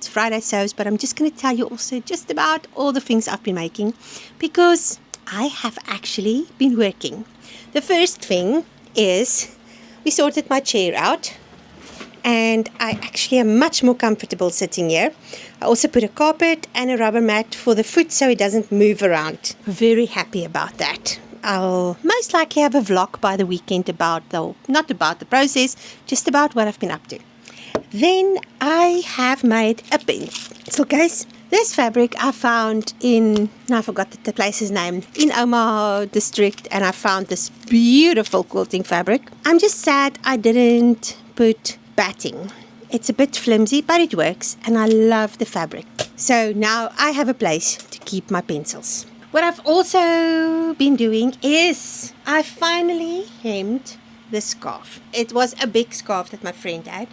It's Friday Sows, but I'm just going to tell you also just about all the things I've been making because I have actually been working. The first thing is we sorted my chair out and I actually am much more comfortable sitting here. I also put a carpet and a rubber mat for the foot so it doesn't move around. Very happy about that. I'll most likely have a vlog by the weekend not about the process, just about what I've been up to. Then I have made a pencil case. This fabric I found I forgot the place's name, in Omaha district, and I found this beautiful quilting fabric. I'm just sad I didn't put batting. It's a bit flimsy, but it works, and I love the fabric. So now I have a place to keep my pencils. What I've also been doing is I finally hemmed the scarf. It was a big scarf that my friend had,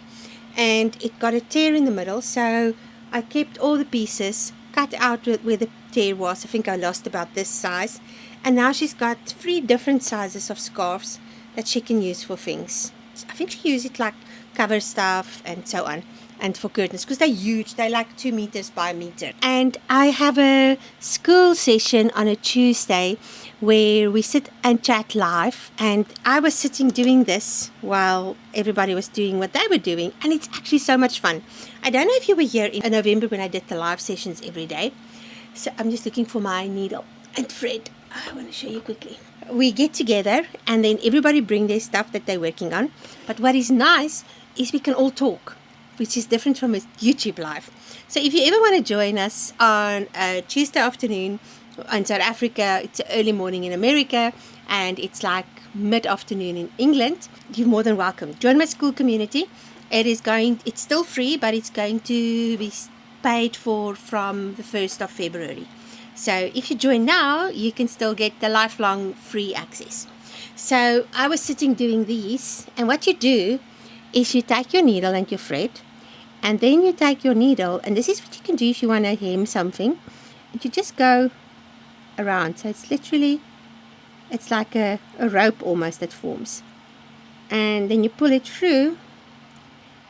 and it got a tear in the middle, so I kept all the pieces cut out where the tear was. I think I lost about this size, and now she's got 3 different sizes of scarves that she can use for things. I think she uses it like cover stuff and so on, and for curtains, because they're huge. They're like 2 meters by a meter. And I have a school session on a Tuesday where we sit and chat live, and I was sitting doing this while everybody was doing what they were doing, and it's actually so much fun. I don't know if you were here in November when I did the live sessions every day. So I'm just looking for my needle and thread. I want to show you quickly. We get together and then everybody bring their stuff that they're working on, but what is nice is we can all talk, which is different from a YouTube live. So if you ever want to join us on a Tuesday afternoon in South Africa, it's early morning in America, and it's like mid-afternoon in England, you're more than welcome. Join my school community. It's still free, but it's going to be paid for from the 1st of February. So if you join now, you can still get the lifelong free access. So I was sitting doing these, and what you do is you take your needle and your thread, and then you take your needle, and this is what you can do if you want to hem something, and you just go around. So it's like a rope almost that forms, and then you pull it through,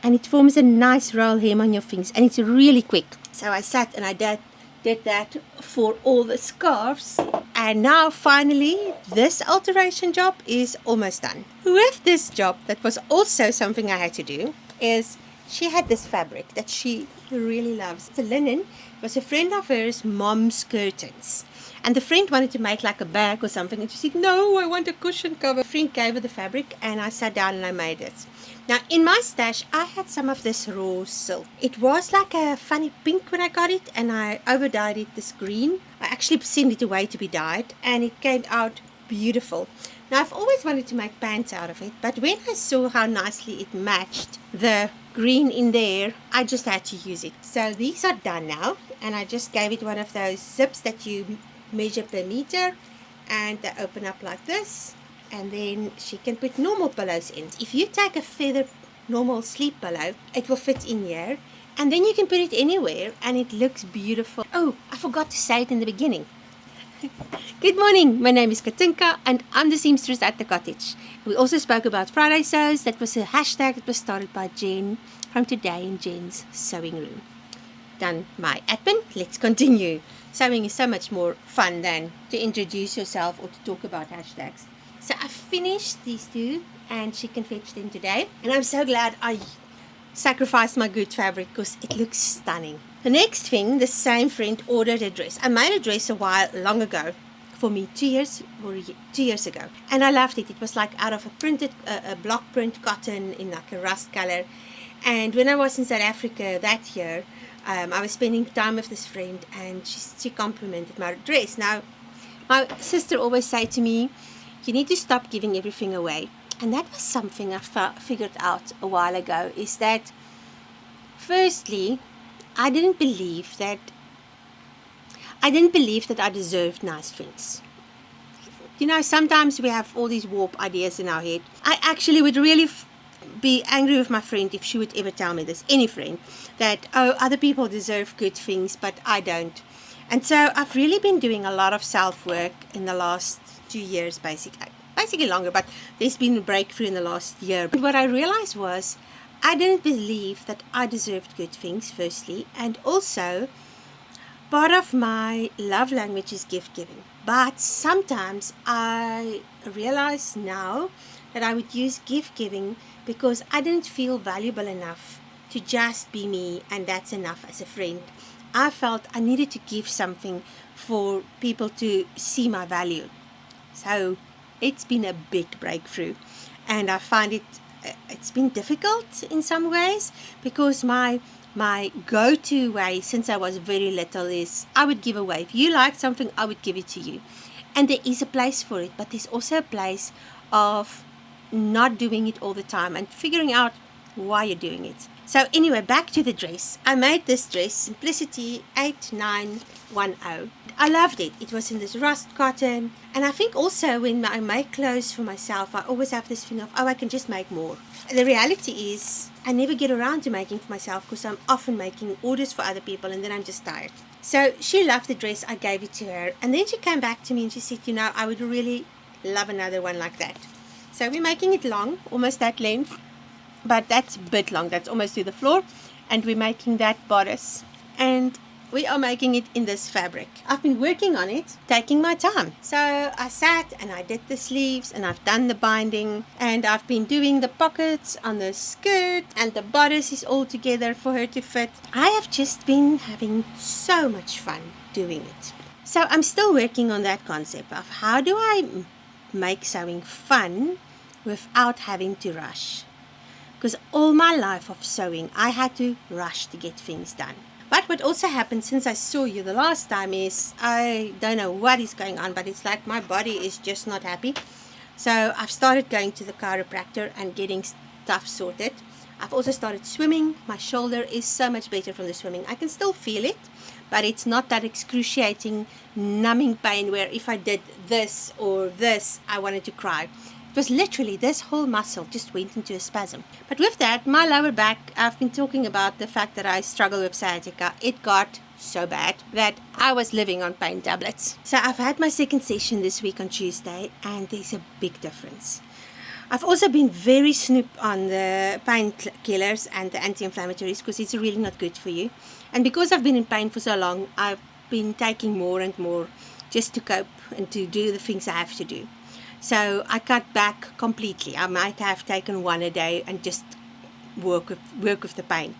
and it forms a nice roll hem on your fingers, and it's really quick. So I sat and I did that for all the scarves, and now finally this alteration job is almost done. With this job, that was also something I had to do, is she had this fabric that she really loves. It's a linen. It was a friend of hers mom's curtains, and the friend wanted to make like a bag or something, and she said, no, I want a cushion cover. The friend gave her the fabric, and I sat down and I made it. Now in my stash I had some of this raw silk. It was like a funny pink when I got it, and I over dyed it this green. I actually sent it away to be dyed, and it came out beautiful. Now I've always wanted to make pants out of it, but when I saw how nicely it matched the green in there, I just had to use it. So these are done now, and I just gave it one of those zips that you measure per meter, and they open up like this, and then she can put normal pillows in. If you take a feather normal sleep pillow, it will fit in here, and then you can put it anywhere and it looks beautiful. Oh, I forgot to say it in the beginning. Good morning, my name is Katinka and I'm the seamstress at the cottage. We also spoke about Friday Sews. That was a hashtag that was started by Jen from Today in Jen's Sewing Room. Done my admin, let's continue. Sewing is so much more fun than to introduce yourself or to talk about hashtags. So I finished these 2 and she can fetch them today, and I'm so glad I sacrificed my good fabric because it looks stunning. The next thing, the same friend ordered a dress. I made a dress long ago for me, 2 years ago, and I loved it. It was like out of a block print cotton in like a rust color. And when I was in South Africa that year, I was spending time with this friend, and she complimented my dress. Now my sister always said to me, you need to stop giving everything away. And that was something I figured out a while ago, is that firstly, I didn't believe that I deserved nice things. You know, sometimes we have all these warped ideas in our head. I actually would really be angry with my friend if she would ever tell me this, any friend, that, oh, other people deserve good things, but I don't. And so I've really been doing a lot of self-work in the last 2 years, basically longer, but there's been a breakthrough in the last year. But what I realized was I didn't believe that I deserved good things, firstly, and also part of my love language is gift giving. But sometimes I realize now that I would use gift giving because I didn't feel valuable enough to just be me, and that's enough as a friend. I felt I needed to give something for people to see my value. So it's been a big breakthrough, and I find it's been difficult in some ways because my go-to way since I was very little is I would give away. If you like something, I would give it to you. And there is a place for it, but there's also a place of not doing it all the time and figuring out why you're doing it. So anyway, back to the dress. I made this dress, Simplicity 8910. I loved it. It was in this rust cotton. And I think also when I make clothes for myself, I always have this thing of, I can just make more. The reality is, I never get around to making for myself because I'm often making orders for other people and then I'm just tired. So she loved the dress. I gave it to her. And then she came back to me and she said, I would really love another one like that. So we're making it long, almost that length. But that's a bit long. That's almost to the floor. And we're making that bodice. And we are making it in this fabric. I've been working on it, taking my time. So I sat and I did the sleeves and I've done the binding. And I've been doing the pockets on the skirt. And the bodice is all together for her to fit. I have just been having so much fun doing it. So I'm still working on that concept of how do I make sewing fun without having to rush. Because all my life of sewing, I had to rush to get things done. But what also happened since I saw you the last time is, I don't know what is going on, but it's like my body is just not happy. So I've started going to the chiropractor and getting stuff sorted. I've also started swimming. My shoulder is so much better from the swimming. I can still feel it, but it's not that excruciating, numbing pain where if I did this or this, I wanted to cry. It was literally this whole muscle just went into a spasm. But with that, my lower back, I've been talking about the fact that I struggle with sciatica. It got so bad that I was living on pain tablets. So I've had my second session this week on Tuesday, and there's a big difference. I've also been very snoop on the painkillers and the anti-inflammatories because it's really not good for you. And because I've been in pain for so long, I've been taking more and more just to cope and to do the things I have to do. So I cut back completely. I might have taken one a day and just work with the pain.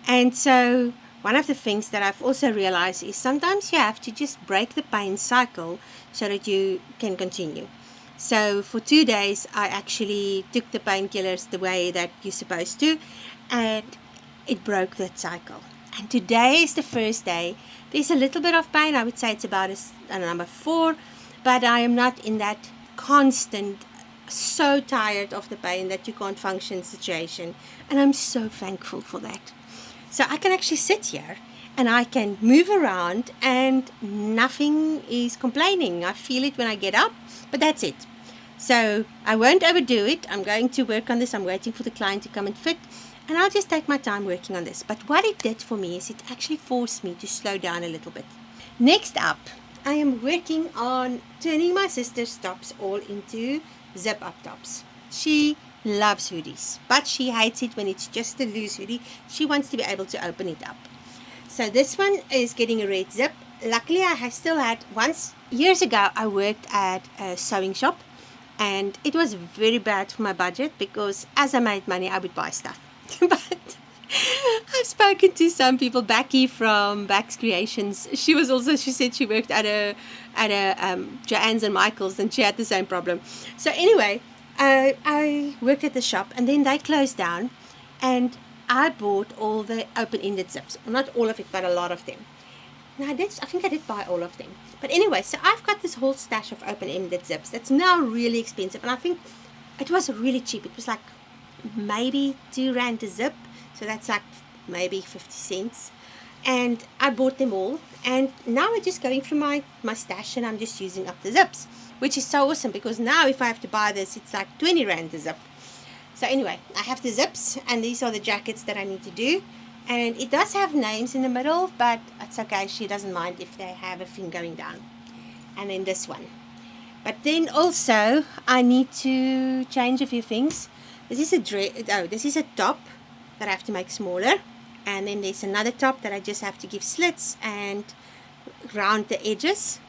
And so one of the things that I've also realized is sometimes you have to just break the pain cycle so that you can continue. So for 2 days, I actually took the painkillers the way that you're supposed to, and it broke that cycle. And today is the first day. There's a little bit of pain. I would say it's about a number 4, but I am not in that constant, so tired of the pain that you can't function situation. And I'm so thankful for that. So I can actually sit here and I can move around and nothing is complaining. I feel it when I get up, but that's it. So I won't overdo it. I'm going to work on this. I'm waiting for the client to come and fit, and I'll just take my time working on this. But what it did for me is it actually forced me to slow down a little bit. Next up, I am working on turning my sister's tops all into zip-up tops. She loves hoodies, but she hates it when it's just a loose hoodie. She wants to be able to open it up. So this one is getting a red zip. Luckily, I still had once. Years ago, I worked at a sewing shop, and it was very bad for my budget because as I made money, I would buy stuff. But I've spoken to some people. Becky from Back's Creations. She said she worked at a Joann's and Michael's, and she had the same problem. So anyway, I worked at the shop, and then they closed down, and I bought all the open-ended zips. Not all of it, but a lot of them. Now I think I did buy all of them. But anyway, so I've got this whole stash of open-ended zips that's now really expensive, and I think it was really cheap. It was like maybe 2 rand a zip. So that's like maybe 50 cents. And I bought them all. And now I'm just going through my stash and I'm just using up the zips, which is so awesome because now if I have to buy this, it's like 20 rand a zip. So anyway, I have the zips, and these are the jackets that I need to do. And it does have names in the middle, but it's okay. She doesn't mind if they have a thing going down. And then this one. But then also I need to change a few things. This is a top. that I have to make smaller, and then there's another top that I just have to give slits and round the edges,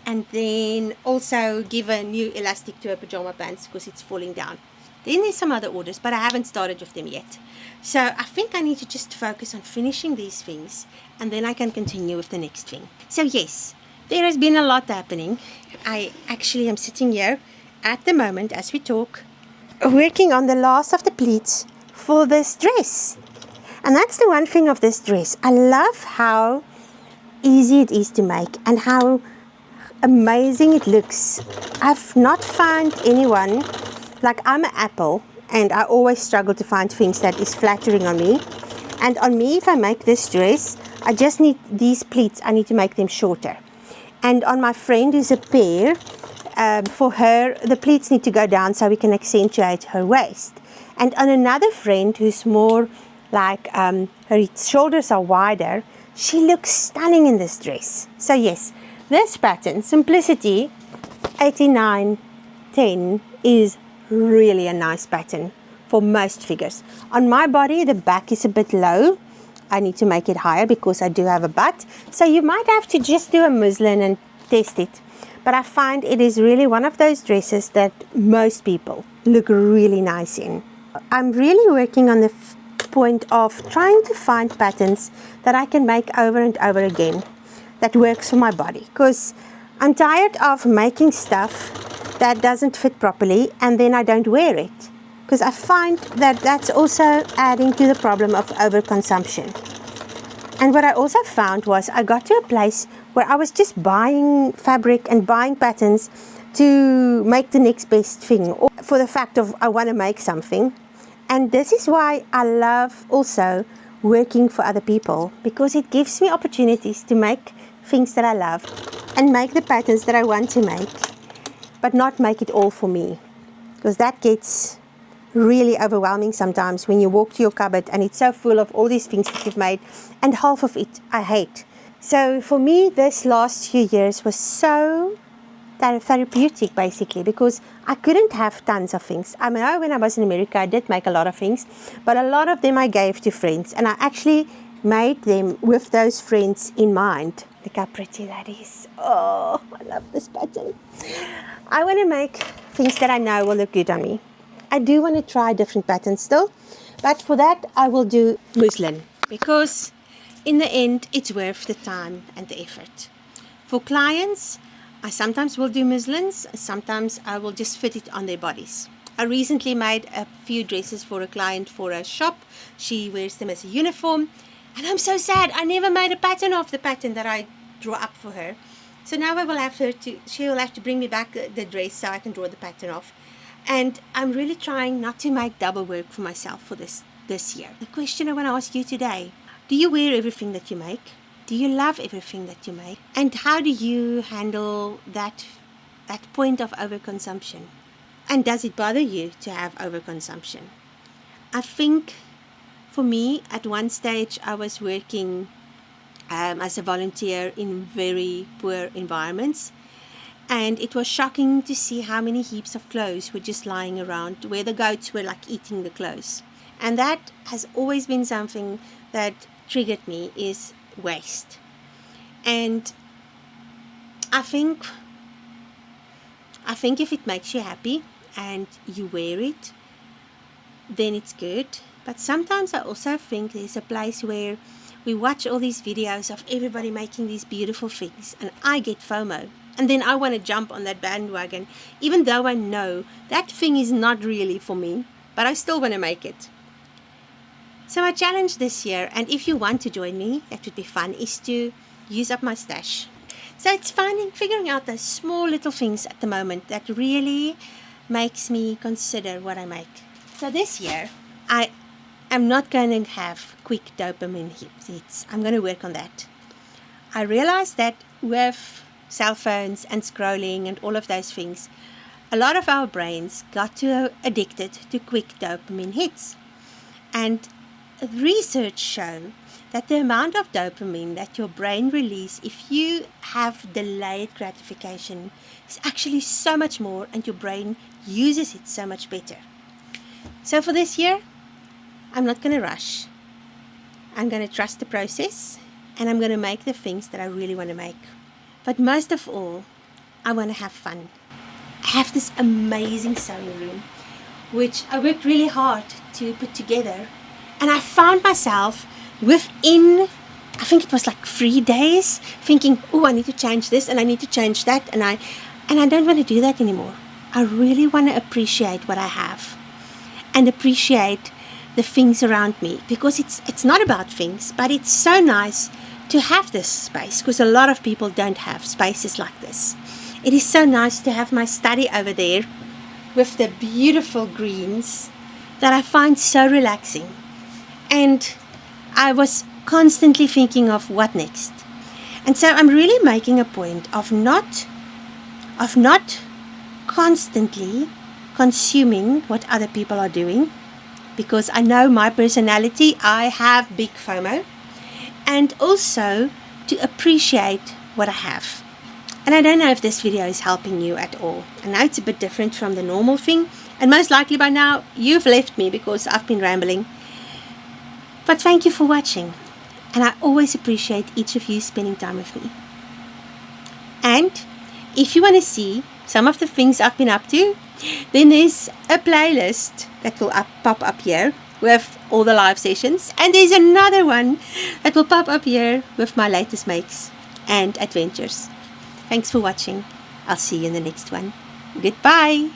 and then also give a new elastic to her pajama pants because it's falling down. Then there's some other orders, but I haven't started with them yet. So I think I need to just focus on finishing these things, and then I can continue with the next thing. So yes, there has been a lot happening. I actually am sitting here at the moment as we talk, working on the last of the pleats for this dress. And that's the one thing of this dress. I love how easy it is to make and how amazing it looks. I've not found anyone, like I'm an apple and I always struggle to find things that is flattering on me. And on me, if I make this dress, I just need these pleats, I need to make them shorter. And on my friend who's a pair, for her, the pleats need to go down so we can accentuate her waist. And on another friend who's more like her shoulders are wider, she looks stunning in this dress. So yes, this pattern, Simplicity 8910, is really a nice pattern for most figures. On my body, the back is a bit low. I need to make it higher because I do have a butt. So you might have to just do a muslin and test it. But I find it is really one of those dresses that most people look really nice in. I'm really working on the point of trying to find patterns that I can make over and over again that works for my body. Because I'm tired of making stuff that doesn't fit properly and then I don't wear it. Because I find that that's also adding to the problem of overconsumption. And what I also found was I got to a place where I was just buying fabric and buying patterns to make the next best thing, or for the fact of I want to make something. And this is why I love also working for other people, because it gives me opportunities to make things that I love and make the patterns that I want to make, but not make it all for me, because that gets really overwhelming sometimes when you walk to your cupboard and it's so full of all these things that you've made, and half of it I hate. So for me, this last few years was so therapeutic, basically, because I couldn't have tons of things. I mean, when I was in America, I did make a lot of things, but a lot of them I gave to friends, and I actually made them with those friends in mind. Look how pretty that is. Oh, I love this pattern. I want to make things that I know will look good on me. I do want to try different patterns still, but for that I will do muslin, because in the end it's worth the time and the effort. For clients, I sometimes will do muslins, sometimes I will just fit it on their bodies. I recently made a few dresses for a client for a shop. She wears them as a uniform, and I'm so sad I never made a pattern of the pattern that I draw up for her. So now she will have to bring me back the dress so I can draw the pattern off. And I'm really trying not to make double work for myself for this year. The question I want to ask you today: do you wear everything that you make? Do you love everything that you make? And how do you handle that point of overconsumption? And does it bother you to have overconsumption? I think for me, at one stage, I was working as a volunteer in very poor environments. And it was shocking to see how many heaps of clothes were just lying around, where the goats were like eating the clothes. And that has always been something that triggered me, is waste. And I think if it makes you happy and you wear it, then it's good. But sometimes I also think there's a place where we watch all these videos of everybody making these beautiful things, and I get FOMO. And then I want to jump on that bandwagon, even though I know that thing is not really for me, but I still want to make it. So my challenge this year, and if you want to join me, that would be fun, is to use up my stash. So it's figuring out those small little things at the moment that really makes me consider what I make. So this year, I am not going to have quick dopamine hits. I'm going to work on that. I realized that with cell phones and scrolling and all of those things, a lot of our brains got addicted to quick dopamine hits. And research show that the amount of dopamine that your brain releases if you have delayed gratification is actually so much more, and your brain uses it so much better. So for this year, I'm not going to rush. I'm going to trust the process, and I'm going to make the things that I really want to make. But most of all, I want to have fun. I have this amazing sewing room, which I worked really hard to put together. And I found myself within, I think it was like 3 days, thinking, oh, I need to change this and I need to change that. And I don't want to do that anymore. I really want to appreciate what I have and appreciate the things around me, because it's not about things, but it's so nice to have this space, because a lot of people don't have spaces like this. It is so nice to have my study over there with the beautiful greens that I find so relaxing. And I was constantly thinking of what next. And so I'm really making a point of not constantly consuming what other people are doing, because I know my personality, I have big FOMO, and also to appreciate what I have. And I don't know if this video is helping you at all. I know it's a bit different from the normal thing, and most likely by now you've left me because I've been rambling. But thank you for watching, and I always appreciate each of you spending time with me. And if you want to see some of the things I've been up to, then there's a playlist that will pop up here with all the live sessions, and there's another one that will pop up here with my latest makes and adventures. Thanks for watching. I'll see you in the next one. Goodbye.